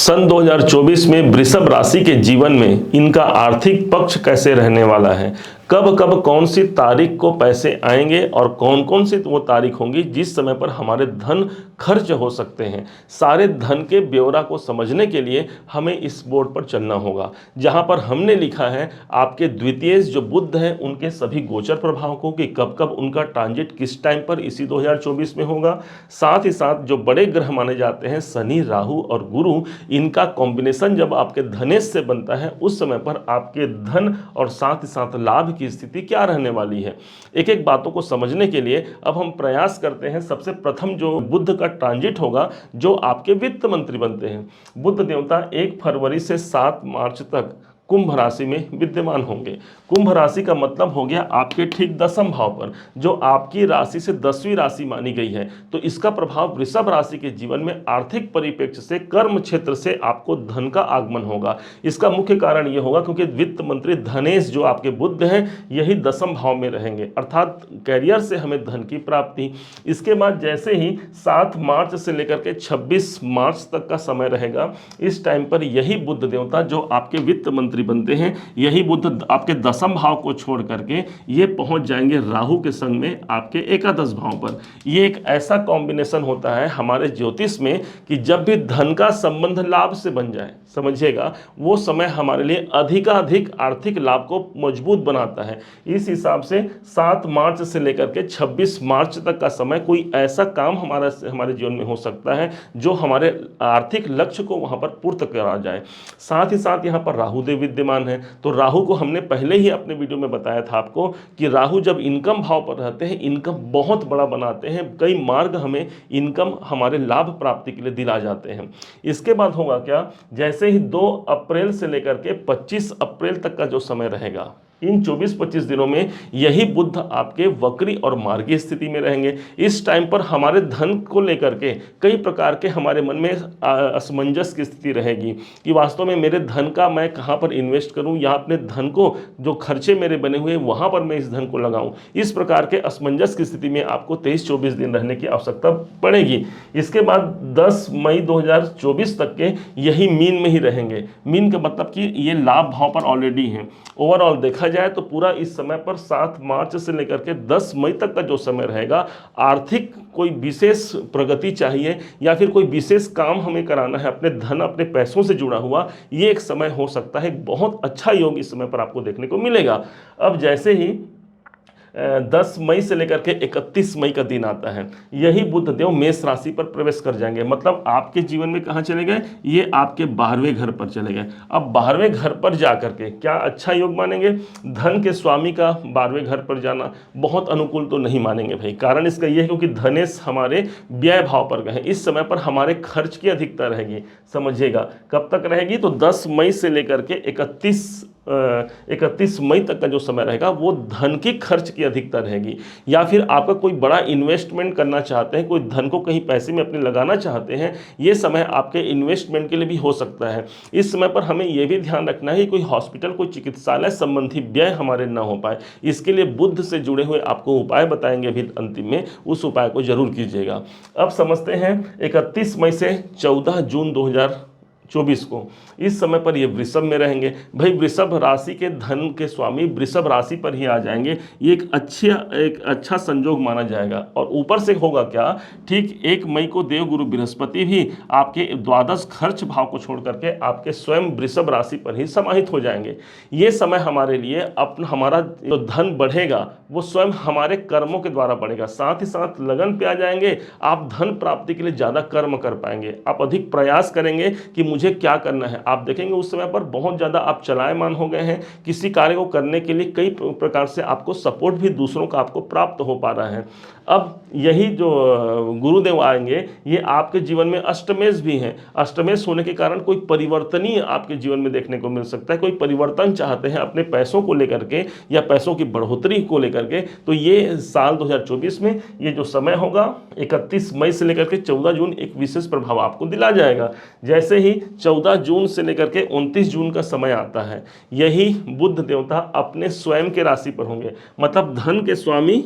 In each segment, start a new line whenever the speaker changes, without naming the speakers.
सन 2024 में वृषभ राशि के जीवन में इनका आर्थिक पक्ष कैसे रहने वाला है, कब कब कौन सी तारीख को पैसे आएंगे और कौन कौन सी वो तारीख होंगी जिस समय पर हमारे धन खर्च हो सकते हैं। सारे धन के ब्यौरा को समझने के लिए हमें इस बोर्ड पर चलना होगा, जहां पर हमने लिखा है आपके द्वितीय जो बुध हैं उनके सभी गोचर प्रभाव को कि कब कब उनका ट्रांजिट किस टाइम पर इसी 2024 में होगा। साथ ही साथ जो बड़े ग्रह माने जाते हैं शनि, राहु और गुरु, इनका कॉम्बिनेशन जब आपके धनेश से बनता है उस समय पर आपके धन और साथ ही साथ लाभ की स्थिति क्या रहने वाली है। एक एक बातों को समझने के लिए अब हम प्रयास करते हैं। सबसे प्रथम जो बुध का ट्रांजिट होगा, जो आपके वित्त मंत्री बनते हैं, बुध देवता 1 फरवरी से 7 मार्च तक कुंभ राशि में विद्यमान होंगे। कुंभ राशि का मतलब हो गया आपके ठीक 10वें भाव पर, जो आपकी राशि से 10वीं राशि मानी गई है। तो इसका प्रभाव वृषभ राशि के जीवन में आर्थिक परिप्रेक्ष्य से, कर्म क्षेत्र से आपको धन का आगमन होगा। इसका मुख्य कारण यह होगा क्योंकि वित्त मंत्री धनेश जो आपके बुध हैं यही 10वें भाव में रहेंगे, अर्थात कैरियर से हमें धन की प्राप्ति। इसके बाद जैसे ही 7 मार्च से लेकर के 26 मार्च तक का समय रहेगा, इस टाइम पर यही बुध देवता जो आपके वित्त मंत्री बनते हैं, यही बुध आपके 10वें भाव को छोड़ करके ये पहुंच जाएंगे राहु के संग में आपके एकादश भाव पर। ये एक ऐसा कॉम्बिनेशन होता है हमारे ज्योतिष में कि जब भी धन का संबंध लाभ से बन जाए, समझिएगा, वो समय हमारे लिए अधिकाधिक आर्थिक लाभ को मजबूत बनाता है। इस हिसाब से 7 मार्च से लेकर के 26 मार्च तक का समय कोई ऐसा काम हमारे जीवन में हो सकता है जो हमारे आर्थिक लक्ष्य को वहां पर पूर्ण करा जाए। साथ ही साथ यहाँ पर राहु देव विद्यमान है। तो राहु को हमने पहले ही अपने वीडियो में बताया था आपको कि राहु जब इनकम भाव पर रहते हैं, इनकम बहुत बड़ा बनाते हैं। कई मार्ग हमें इनकम, हमारे लाभ प्राप्ति के लिए दिला जाते हैं। इसके बाद होगा क्या, जैसे ही 2 अप्रैल से लेकर के 25 अप्रैल तक का जो समय रहेगा, इन 24-25 दिनों में यही बुध आपके वक्री और मार्गी स्थिति में रहेंगे। इस टाइम पर हमारे धन को लेकर के कई प्रकार के हमारे मन में असमंजस की स्थिति रहेगी कि वास्तव में मेरे धन का मैं कहाँ पर इन्वेस्ट करूं, या अपने धन को जो खर्चे मेरे बने हुए वहां पर मैं इस धन को लगाऊं। इस प्रकार के असमंजस की स्थिति में आपको 23-24 दिन रहने की आवश्यकता पड़ेगी। इसके बाद 10 मई 2024 तक के यही मीन में ही रहेंगे। मीन का मतलब कि ये लाभ भाव पर ऑलरेडी हैं। ओवरऑल देखा जाए तो पूरा इस समय पर 7 मार्च से लेकर के 10 मई तक का जो समय रहेगा, आर्थिक कोई विशेष प्रगति चाहिए या फिर कोई विशेष काम हमें कराना है अपने धन, अपने पैसों से जुड़ा हुआ, ये एक समय हो सकता है। बहुत अच्छा योग इस समय पर आपको देखने को मिलेगा। अब जैसे ही 10 मई से लेकर के 31 मई का दिन आता है, यही बुध देव मेष राशि पर प्रवेश कर जाएंगे। मतलब आपके जीवन में कहाँ चले गए, ये आपके 12वें घर पर चले गए। अब 12वें घर पर जाकर के क्या अच्छा योग मानेंगे? धन के स्वामी का 12वें घर पर जाना बहुत अनुकूल तो नहीं मानेंगे भाई। कारण इसका यह है क्योंकि धनेश हमारे व्यय भाव पर गए। इस समय पर हमारे खर्च की अधिकता रहेगी। समझिएगा कब तक रहेगी, तो 10 मई से लेकर के 31 मई तक का जो समय रहेगा वो धन की खर्च की अधिकता रहेगी। या फिर आपका कोई बड़ा इन्वेस्टमेंट करना चाहते हैं, कोई धन को कहीं पैसे में अपने लगाना चाहते हैं, ये समय आपके इन्वेस्टमेंट के लिए भी हो सकता है। इस समय पर हमें यह भी ध्यान रखना है कि कोई हॉस्पिटल, कोई चिकित्सालय संबंधी व्यय हमारे ना हो पाए। इसके लिए बुध से जुड़े हुए आपको उपाय बताएंगे अभी अंतिम में, उस उपाय को जरूर कीजिएगा। अब समझते हैं 31 मई से 14 जून 2024 को, इस समय पर ये वृषभ में रहेंगे। भाई वृषभ राशि के धन के स्वामी वृषभ राशि पर ही आ जाएंगे। ये एक अच्छा संजोग माना जाएगा। और ऊपर से होगा क्या, ठीक 1 मई को देवगुरु बृहस्पति भी आपके द्वादश खर्च भाव को छोड़ करके आपके स्वयं वृषभ राशि पर ही समाहित हो जाएंगे। ये समय हमारे लिए हमारा जो धन बढ़ेगा वो स्वयं हमारे कर्मों के द्वारा बढ़ेगा। साथ ही साथ लगन पे आ जाएंगे, आप धन प्राप्ति के लिए ज़्यादा कर्म कर पाएंगे। आप अधिक प्रयास करेंगे कि मुझे क्या करना है। आप देखेंगे उस समय पर बहुत ज़्यादा आप चलायमान हो गए हैं। किसी कार्य को करने के लिए कई प्रकार से आपको सपोर्ट भी दूसरों का आपको प्राप्त हो पा रहा है। अब यही जो गुरुदेव आएंगे ये आपके जीवन में अष्टमेश भी हैं। अष्टमेश होने के कारण कोई परिवर्तनीय आपके जीवन में देखने को मिल सकता है। कोई परिवर्तन चाहते हैं अपने पैसों को लेकर के या पैसों की बढ़ोतरी को लेकर के, तो ये साल 2024 में ये जो समय होगा 31 मई से लेकर के 14 जून एक विशेष प्रभाव आपको दिला जाएगा। जैसे ही 14 जून से लेकर के 29 जून का समय आता है, यही बुध देवता अपने स्वयं के राशि पर होंगे। मतलब धन के स्वामी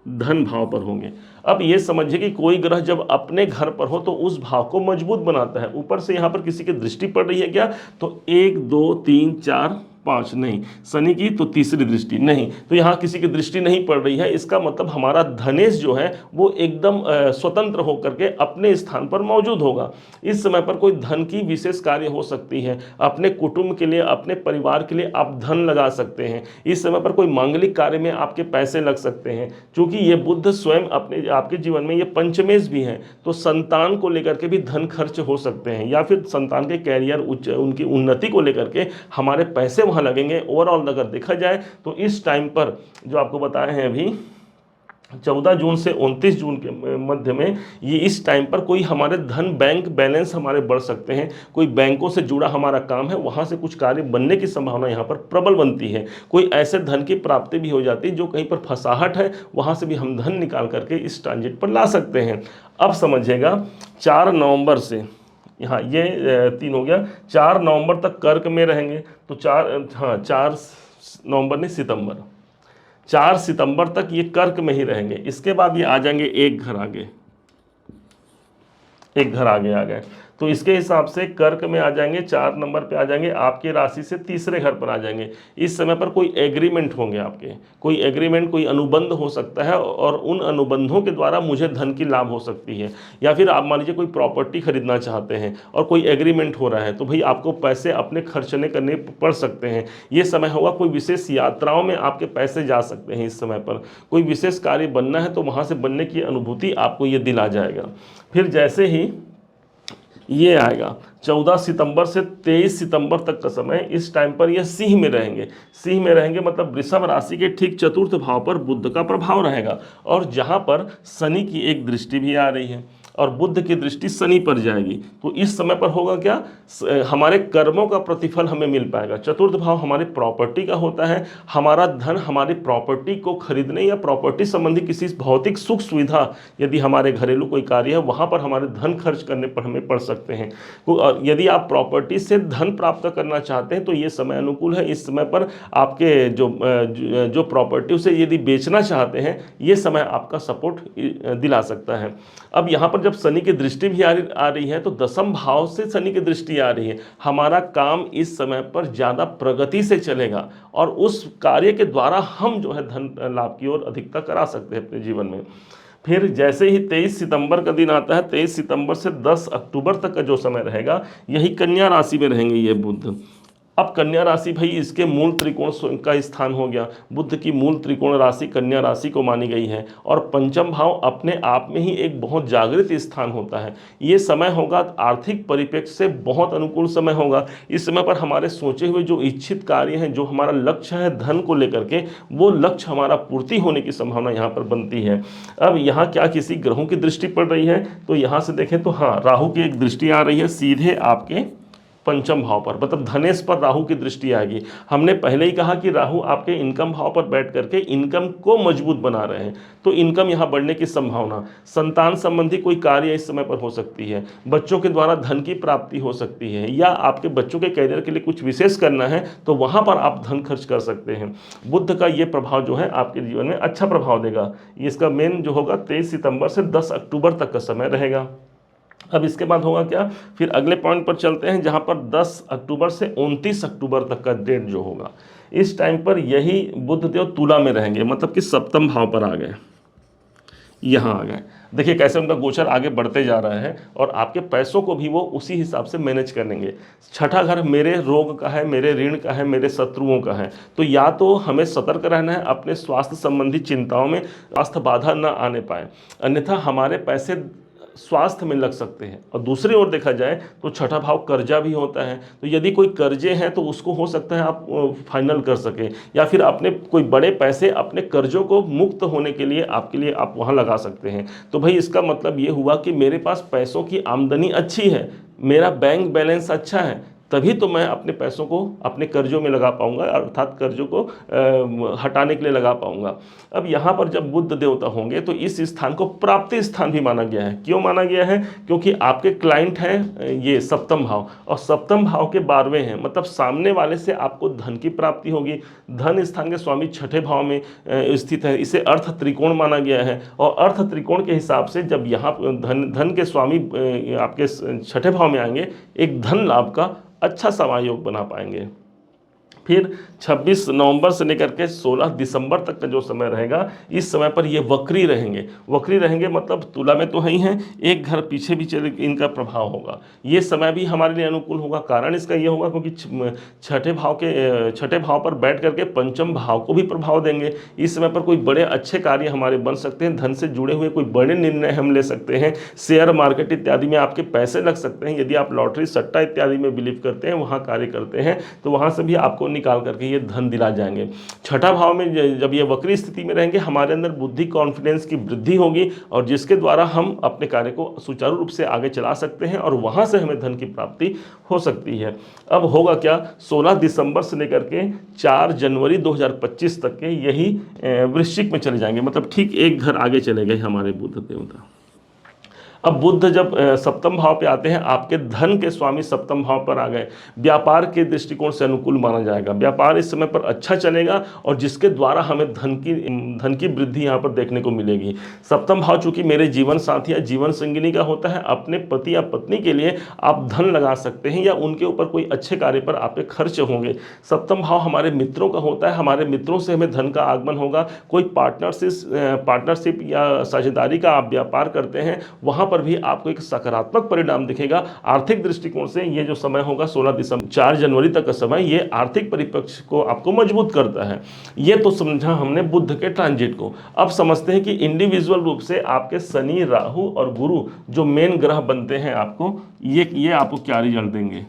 धन भाव पर होंगे। अब ये समझिए कि कोई ग्रह जब अपने घर पर हो तो उस भाव को मजबूत बनाता है। ऊपर से यहाँ पर किसी की दृष्टि पड़ रही है क्या, तो 1 2 3 4 5 नहीं, शनि की तो तीसरी दृष्टि नहीं, तो यहाँ किसी की दृष्टि नहीं पड़ रही है। इसका मतलब हमारा धनेश जो है वो एकदम स्वतंत्र होकर के अपने स्थान पर मौजूद होगा। इस समय पर कोई धन की विशेष कार्य हो सकती है, अपने कुटुंब के लिए, अपने परिवार के लिए आप धन लगा सकते हैं। इस समय पर कोई मांगलिक कार्य में आपके पैसे लग सकते हैं, क्योंकि ये बुध स्वयं अपने आपके जीवन में ये पंचमेश भी है, तो संतान को लेकर के भी धन खर्च हो सकते हैं, या फिर संतान के कैरियर उनकी उन्नति को लेकर के हमारे पैसे वहाँ लगेंगे। ओवरऑल अगर देखा जाए तो इस टाइम पर जो आपको बताए हैं अभी 14 जून से 29 जून के मध्य में, ये इस टाइम पर कोई हमारे धन बैंक बैलेंस हमारे बढ़ सकते हैं। कोई बैंकों से जुड़ा हमारा काम है, वहाँ से कुछ कार्य बनने की संभावना यहाँ पर प्रबल बनती है। कोई ऐसे धन की प्राप्ति भी हो जाती है जो कहीं पर फंसाहट है, वहाँ से भी हम धन निकाल करके इस ट्रांजिट पर ला सकते हैं। अब समझिएगा 4 नवंबर से, यहाँ ये 3 हो गया, 4 नवंबर तक कर्क में रहेंगे, तो 4 नवंबर नहीं सितंबर, 4 सितंबर तक ये कर्क में ही रहेंगे। इसके बाद ये आ जाएंगे एक घर आगे, एक घर आगे आ गए, तो इसके हिसाब से कर्क में आ जाएंगे, 4 नंबर पे आ जाएंगे, आपके राशि से तीसरे घर पर आ जाएंगे। इस समय पर कोई एग्रीमेंट होंगे आपके, कोई एग्रीमेंट, कोई अनुबंध हो सकता है, और उन अनुबंधों के द्वारा मुझे धन की लाभ हो सकती है। या फिर आप मान लीजिए कोई प्रॉपर्टी खरीदना चाहते हैं और कोई एग्रीमेंट हो रहा है, तो भाई आपको पैसे अपने खर्चने करने पड़ सकते हैं। ये समय होगा, कोई विशेष यात्राओं में आपके पैसे जा सकते हैं। इस समय पर कोई विशेष कार्य बनना है तो वहाँ से बनने की अनुभूति आपको ये दिला जाएगा। फिर जैसे ही ये आएगा 14 सितंबर से 23 सितंबर तक का समय, इस टाइम पर ये सिंह में रहेंगे। सिंह में रहेंगे मतलब वृषभ राशि के ठीक चतुर्थ भाव पर बुध का प्रभाव रहेगा, और जहाँ पर शनि की एक दृष्टि भी आ रही है और बुध की दृष्टि शनि पर जाएगी। तो इस समय पर होगा क्या, हमारे कर्मों का प्रतिफल हमें मिल पाएगा। चतुर्थ भाव हमारी प्रॉपर्टी का होता है, हमारा धन हमारी प्रॉपर्टी को खरीदने या प्रॉपर्टी संबंधी किसी भौतिक सुख सुविधा, यदि हमारे घरेलू कोई कार्य है वहाँ पर हमारे धन खर्च करने पर हमें पड़ सकते हैं। और यदि आप प्रॉपर्टी से धन प्राप्त करना चाहते हैं तो ये समय अनुकूल है। इस समय पर आपके जो प्रॉपर्टी उसे यदि बेचना चाहते हैं, ये समय आपका सपोर्ट दिला सकता है। अब यहाँ पर जब शनि की दृष्टि भी आ रही है, तो दसम भाव से शनि की दृष्टि आ रही है, हमारा काम इस समय पर ज़्यादा प्रगति से चलेगा और उस कार्य के द्वारा हम जो है धन लाभ की ओर अधिकता करा सकते हैं अपने जीवन में। फिर जैसे ही 23 सितंबर का दिन आता है, 23 सितंबर से 10 अक्टूबर तक का जो समय रहेगा, यही कन्या राशि में रहेंगे ये बुध। अब कन्या राशि भाई इसके मूल त्रिकोण का स्थान हो गया। बुध की मूल त्रिकोण राशि कन्या राशि को मानी गई है, और पंचम भाव अपने आप में ही एक बहुत जागृत स्थान होता है। ये समय होगा आर्थिक परिप्रेक्ष्य से बहुत अनुकूल समय होगा। इस समय पर हमारे सोचे हुए जो इच्छित कार्य हैं, जो हमारा लक्ष्य है धन को लेकर के, वो लक्ष्य हमारा पूर्ति होने की संभावना यहाँ पर बनती है। अब यहाँ क्या किसी ग्रहों की दृष्टि पड़ रही है, तो यहाँ से देखें तो हाँ, राहु की एक दृष्टि आ रही है सीधे आपके पंचम भाव पर, मतलब धनेश पर राहु की दृष्टि आएगी। हमने पहले ही कहा कि राहु आपके इनकम भाव पर बैठ करके इनकम को मजबूत बना रहे हैं, तो इनकम यहाँ बढ़ने की संभावना। संतान संबंधी कोई कार्य इस समय पर हो सकती है, बच्चों के द्वारा धन की प्राप्ति हो सकती है, या आपके बच्चों के कैरियर के लिए कुछ विशेष करना है तो वहाँ पर आप धन खर्च कर सकते हैं। बुध का ये प्रभाव जो है आपके जीवन में अच्छा प्रभाव देगा। इसका मेन जो होगा 23 सितंबर से 10 अक्टूबर तक का समय रहेगा। अब इसके बाद होगा क्या, फिर अगले पॉइंट पर चलते हैं, जहां पर 10 अक्टूबर से 29 अक्टूबर तक का डेट जो होगा, इस टाइम पर यही बुध देव तुला में रहेंगे, मतलब कि सप्तम भाव पर आ गए, यहाँ आ गए। देखिए कैसे उनका गोचर आगे बढ़ते जा रहा है, और आपके पैसों को भी वो उसी हिसाब से मैनेज करेंगे। छठा घर मेरे रोग का है, मेरे ऋण का है, मेरे शत्रुओं का है, तो या तो हमें सतर्क रहना है अपने स्वास्थ्य संबंधी चिंताओं में, स्वास्थ्य बाधा न आने पाए, अन्यथा हमारे पैसे स्वास्थ्य में लग सकते हैं। और दूसरी ओर देखा जाए तो छठा भाव कर्जा भी होता है, तो यदि कोई कर्जे हैं तो उसको हो सकता है आप फाइनल कर सकें, या फिर अपने कोई बड़े पैसे अपने कर्जों को मुक्त होने के लिए आप वहाँ लगा सकते हैं। तो भाई इसका मतलब ये हुआ कि मेरे पास पैसों की आमदनी अच्छी है, मेरा बैंक बैलेंस अच्छा है, तभी तो मैं अपने पैसों को अपने कर्जों में लगा पाऊंगा, अर्थात कर्जों को हटाने के लिए लगा पाऊंगा। अब यहाँ पर जब बुध देवता होंगे तो इस स्थान को प्राप्ति स्थान भी माना गया है। क्यों माना गया है? क्योंकि आपके क्लाइंट हैं ये सप्तम भाव, और सप्तम भाव के 12वें हैं, मतलब सामने वाले से आपको धन की प्राप्ति होगी। धन स्थान के स्वामी छठे भाव में स्थित है, इसे अर्थ त्रिकोण माना गया है। और अर्थ त्रिकोण के हिसाब से जब यहाँ धन के स्वामी आपके छठे भाव में आएंगे, एक धन लाभ का अच्छा समायोग बना पाएंगे। फिर 26 नवंबर से लेकर के 16 दिसंबर तक का जो समय रहेगा, इस समय पर ये वक्री रहेंगे। वक्री रहेंगे मतलब तुला में तो है ही हैं, एक घर पीछे भी चले इनका प्रभाव होगा। ये समय भी हमारे लिए अनुकूल होगा। कारण इसका ये होगा क्योंकि छठे भाव पर बैठ करके पंचम भाव को भी प्रभाव देंगे। इस समय पर कोई बड़े अच्छे कार्य हमारे बन सकते हैं, धन से जुड़े हुए कोई बड़े निर्णय हम ले सकते हैं, शेयर मार्केट इत्यादि में आपके पैसे लग सकते हैं। यदि आप लॉटरी सट्टा इत्यादि में बिलीव करते हैं, वहाँ कार्य करते हैं, तो वहाँ से भी आपको निकाल करके ये धन दिला जाएंगे। छठा भाव में जब ये वक्री स्थिति में रहेंगे, हमारे अंदर बुद्धि कॉन्फिडेंस की वृद्धि होगी, और जिसके द्वारा हम अपने कार्य को सुचारू रूप से आगे चला सकते हैं, और वहां से हमें धन की प्राप्ति हो सकती है। अब होगा क्या, 16 दिसंबर से लेकर के 4 जनवरी 2025 तक के यही वृश्चिक में चले जाएंगे, मतलब ठीक एक घर आगे चले गए हमारे बुध देवता। अब बुध जब सप्तम भाव पे आते हैं, आपके धन के स्वामी सप्तम भाव पर आ गए, व्यापार के दृष्टिकोण से अनुकूल माना जाएगा। व्यापार इस समय पर अच्छा चलेगा, और जिसके द्वारा हमें धन की वृद्धि यहाँ पर देखने को मिलेगी। सप्तम भाव चूंकि मेरे जीवन साथी या जीवन संगिनी का होता है, अपने पति या पत्नी के लिए आप धन लगा सकते हैं, या उनके ऊपर कोई अच्छे कार्य पर आप पे खर्च होंगे। सप्तम भाव हमारे मित्रों का होता है, हमारे मित्रों से हमें धन का आगमन होगा। कोई पार्टनरशिप या साझेदारी का आप व्यापार करते हैं, वहां पर भी आपको एक सकारात्मक परिणाम दिखेगा। आर्थिक दृष्टिकोण से ये जो समय होगा 16 दिसंबर 4 जनवरी तक का समय, ये आर्थिक परिपक्ष को आपको मजबूत करता है। ये तो समझा हमने बुध के ट्रांजिट को। अब समझते हैं कि इंडिविजुअल रूप से आपके शनि, राहु और गुरु जो मेन ग्रह बनते हैं आपको, ये आपको क्या रिजल्ट देंगे।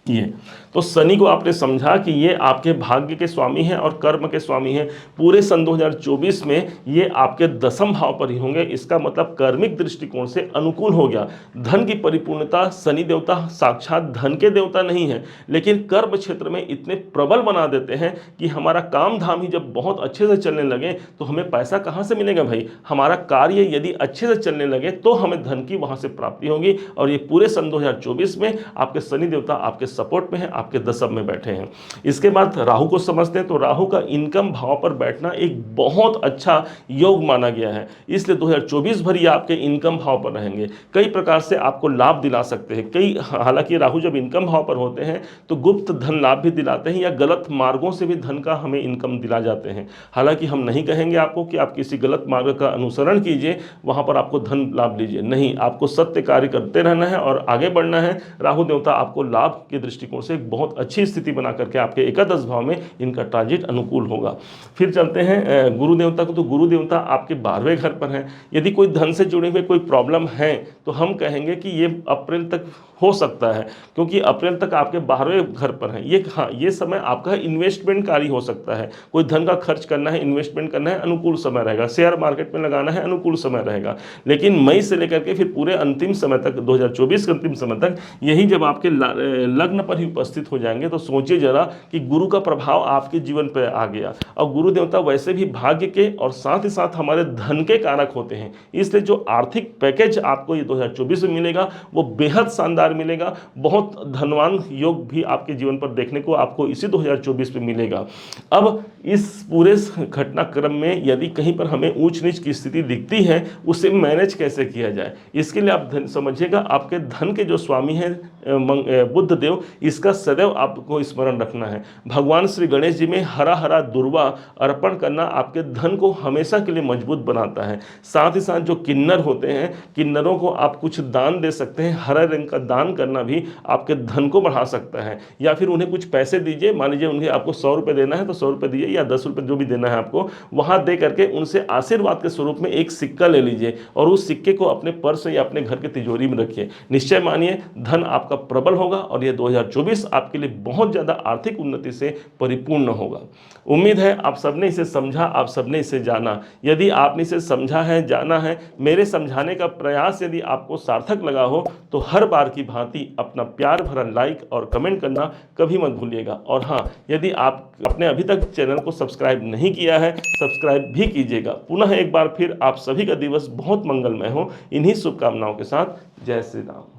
ये तो शनि को आपने समझा कि ये आपके भाग्य के स्वामी हैं और कर्म के स्वामी हैं। पूरे सन 2024 में ये आपके दसम भाव पर ही होंगे। इसका मतलब कर्मिक दृष्टिकोण से अनुकूल हो गया। धन की परिपूर्णता, शनि देवता साक्षात धन के देवता नहीं है, लेकिन कर्म क्षेत्र में इतने प्रबल बना देते हैं कि हमारा काम धाम ही जब बहुत अच्छे से चलने लगे तो हमें पैसा कहाँ से मिलेगा भाई। हमारा कार्य यदि अच्छे से चलने लगे तो हमें धन की वहाँ से प्राप्ति होगी। और ये पूरे सन 2024 में आपके शनि देवता आपके सपोर्ट में है, आपके दशम में बैठे हैं। इसके बाद राहु को समझते हैं, तो राहु का इनकम भाव पर बैठना एक बहुत अच्छा योग माना गया है। इसलिए 2024 भर ये आपके इनकम भाव पर रहेंगे, कई प्रकार से आपको लाभ दिला सकते हैं। हालांकि राहु जब इनकम भाव पर होते हैं तो गुप्त धन लाभ भी दिलाते हैं, या गलत मार्गों से भी धन का हमें इनकम दिला जाते हैं। हालांकि हम नहीं कहेंगे आपको कि आप किसी गलत मार्ग का अनुसरण कीजिए, वहां पर आपको धन लाभ लीजिए, नहीं, आपको सत्य कार्य करते रहना है और आगे बढ़ना है। राहु देवता आपको लाभ के दृष्टिकोण से एक बहुत अच्छी स्थिति बना करके आपके एकादश भाव में इनका ट्रांजिट अनुकूल होगा। फिर चलते हैं गुरु देवता को। तो गुरु देवता आपके 12वें घर पर हैं। यदि कोई धन से जुड़े हुए कोई प्रॉब्लम है तो हम कहेंगे कि ये अप्रैल तक हो सकता है, क्योंकि अप्रैल तक आपके 12वें घर पर हैं। ये समय आपका इन्वेस्टमेंट हो सकता है। कोई धन का खर्च करना है, इन्वेस्टमेंट करना है, अनुकूल समय रहेगा। शेयर मार्केट में लगाना है, अनुकूल समय रहेगा। लेकिन मई से लेकर के फिर पूरे अंतिम समय तक, 2024 के अंतिम समय तक, यही जब आपके लग्न पर ही उपस्थित हो जाएंगे तो सोचिए जरा कि गुरु का प्रभाव आपके जीवन पर आ गया। और गुरु देवता वैसे भी भाग्य के और साथ ही साथ हमारे धन के कारक होते हैं। इसलिए जो आर्थिक पैकेज आपको ये 2024 में मिलेगा वो बेहद शानदार मिलेगा। बहुत धनवान योग भी आपके जीवन पर देखने को आपको इसी 2024 में मिलेगा। अब इस पूरे घटनाक्रम में यदि कहीं पर हमें ऊंच नीच की स्थिति दिखती है, उसे मैनेज कैसे किया जाए, इसके लिए आप समझिएगा, आपके धन के जो स्वामी हैं बुध देव, इसका सदैव आपको स्मरण रखना है। भगवान श्री गणेश जी में हरा हरा दुर्वा अर्पण करना आपके धन को हमेशा के लिए मजबूत बनाता है। साथ ही साथ जो किन्नर होते हैं, किन्नरों को आप कुछ दान दे सकते हैं। हरा रंग का दान करना भी आपके धन को बढ़ा सकता है। या फिर उन्हें कुछ पैसे दीजिए, मान लीजिए उन्हें आपको 100 रुपये देना है तो 100 रुपये दीजिए, या 10 रुपये जो भी देना है आपको, वहां दे करके उनसे आशीर्वाद के स्वरूप में एक सिक्का ले लीजिए और उस सिक्के को अपने पर्स या अपने घर के तिजोरी में रखिए। निश्चय मानिए धन आपका प्रबल होगा और ये 2024 आपके लिए बहुत ज़्यादा आर्थिक उन्नति से परिपूर्ण होगा। उम्मीद है आप सबने इसे समझा, आप सबने इसे जाना। यदि आपने इसे समझा है, जाना है, मेरे समझाने का प्रयास यदि आपको सार्थक लगा हो तो हर बार की भांति अपना प्यार भरा लाइक और कमेंट करना कभी मत भूलिएगा। और हाँ, यदि आपने अभी तक चैनल को सब्सक्राइब नहीं किया है, सब्सक्राइब भी कीजिएगा। पुनः एक बार फिर आप सभी का दिवस बहुत मंगलमय हो, इन्हीं शुभकामनाओं के साथ। जय श्री राम।